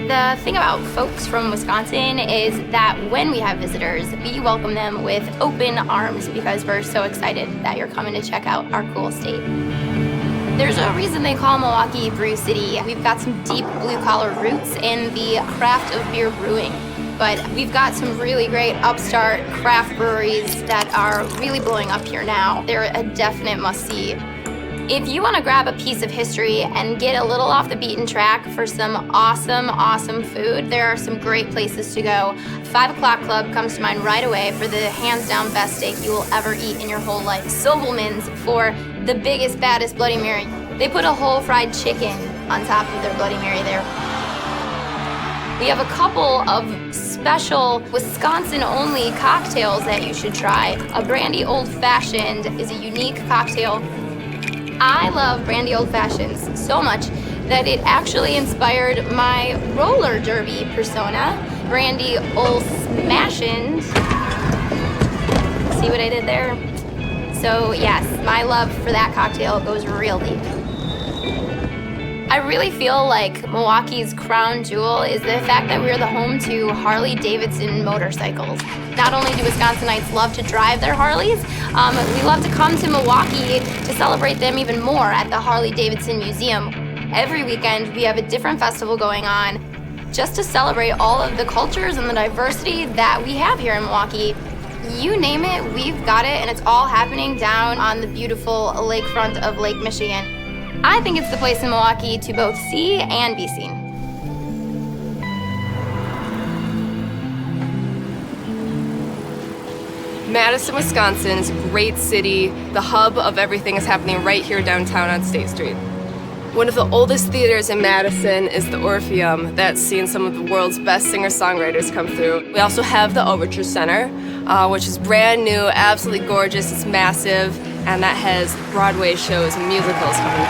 The thing about folks from Wisconsin is that when we have visitors, we welcome them with open arms because we're so excited that you're coming to check out our cool state. There's a reason they call Milwaukee Brew City. We've got some deep blue-collar roots in the craft of beer brewing, but we've got some really great upstart craft breweries that are really blowing up here now. They're a definite must-see. If you want to grab a piece of history and get a little off the beaten track for some awesome food, there are some great places to go. 5 O'Clock Club comes to mind right away for the hands-down best steak you will ever eat in your whole life. Sobelman's for the biggest, baddest Bloody Mary. They put a whole fried chicken on top of their Bloody Mary there. We have a couple of special Wisconsin-only cocktails that you should try. A brandy old fashioned is a unique cocktail. I love brandy old fashions so much that it actually inspired my roller derby persona, brandy old smashin'. See what I did there? So yes, my love for that cocktail goes real deep. I really feel like Milwaukee's crown jewel is the fact that we're the home to Harley-Davidson motorcycles. Not only do Wisconsinites love to drive their Harleys, we love to come to Milwaukee to celebrate them even more at the Harley-Davidson Museum. Every weekend we have a different festival going on just to celebrate all of the cultures and the diversity that we have here in Milwaukee. You name it, we've got it, and it's all happening down on the beautiful lakefront of Lake Michigan. I think it's the place in Milwaukee to both see and be seen. Madison, Wisconsin is a great city. The hub of everything is happening right here downtown on State Street. One of the oldest theaters in Madison is the Orpheum that's seen some of the world's best singer-songwriters come through. We also have the Overture Center, which is brand new, absolutely gorgeous, it's massive, and that has Broadway shows and musicals coming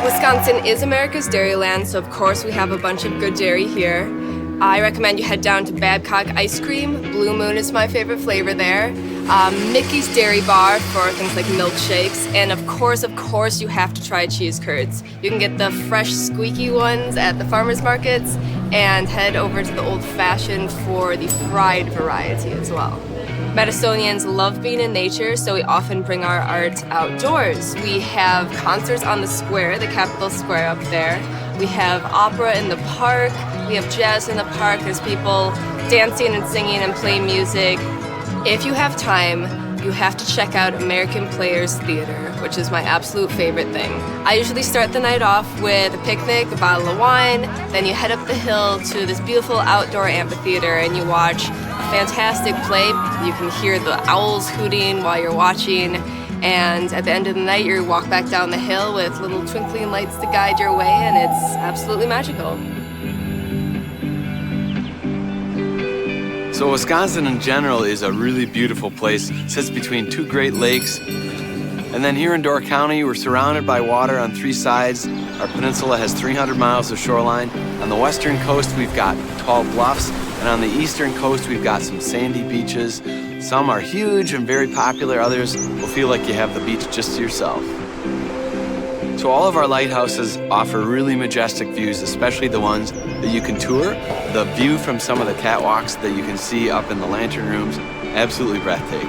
through. Wisconsin is America's Dairyland, so of course we have a bunch of good dairy here. I recommend you head down to Babcock Ice Cream. Blue Moon is my favorite flavor there. Mickey's Dairy Bar for things like milkshakes. And of course, you have to try cheese curds. You can get the fresh, squeaky ones at the farmers markets and head over to the Old Fashioned for the fried variety as well. Madisonians love being in nature, so we often bring our art outdoors. We have concerts on the square, the Capitol Square up there. We have opera in the park. We have jazz in the park. There's people dancing and singing and playing music. If you have time, you have to check out American Players Theater, which is my absolute favorite thing. I usually start the night off with a picnic, a bottle of wine, then you head up the hill to this beautiful outdoor amphitheater and you watch a fantastic play. You can hear the owls hooting while you're watching, and at the end of the night you walk back down the hill with little twinkling lights to guide your way, and it's absolutely magical. So Wisconsin in general is a really beautiful place. It sits between 2 great lakes. And then here in Door County, we're surrounded by water on 3 sides. Our peninsula has 300 miles of shoreline. On the western coast, we've got tall bluffs. And on the eastern coast, we've got some sandy beaches. Some are huge and very popular. Others will feel like you have the beach just to yourself. So all of our lighthouses offer really majestic views, especially the ones that you can tour. The view from some of the catwalks that you can see up in the lantern rooms, absolutely breathtaking.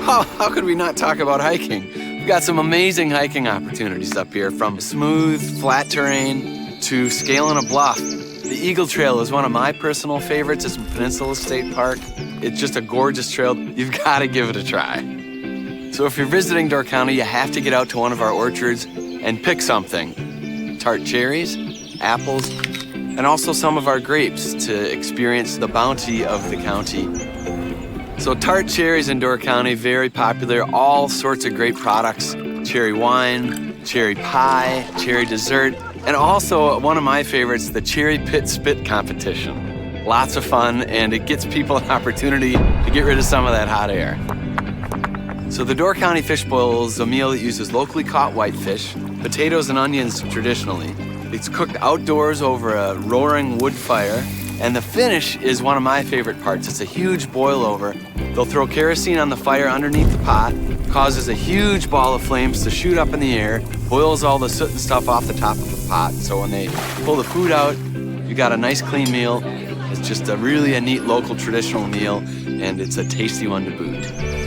How could we not talk about hiking? We've got some amazing hiking opportunities up here, from smooth, flat terrain to scaling a bluff. The Eagle Trail is one of my personal favorites. It's in Peninsula State Park. It's just a gorgeous trail. You've got to give it a try. So if you're visiting Door County, you have to get out to one of our orchards and pick something. Tart cherries, apples, and also some of our grapes to experience the bounty of the county. So tart cherries in Door County, very popular. All sorts of great products. Cherry wine, cherry pie, cherry dessert, and also one of my favorites, the cherry pit spit competition. Lots of fun, and it gets people an opportunity to get rid of some of that hot air. So the Door County Fish Boil is a meal that uses locally caught whitefish, potatoes and onions traditionally. It's cooked outdoors over a roaring wood fire, and the finish is one of my favorite parts. It's a huge boil over. They'll throw kerosene on the fire underneath the pot, causes a huge ball of flames to shoot up in the air, boils all the soot and stuff off the top of the pot. So when they pull the food out, You got a nice clean meal. It's just a really neat local traditional meal, and it's a tasty one to boot.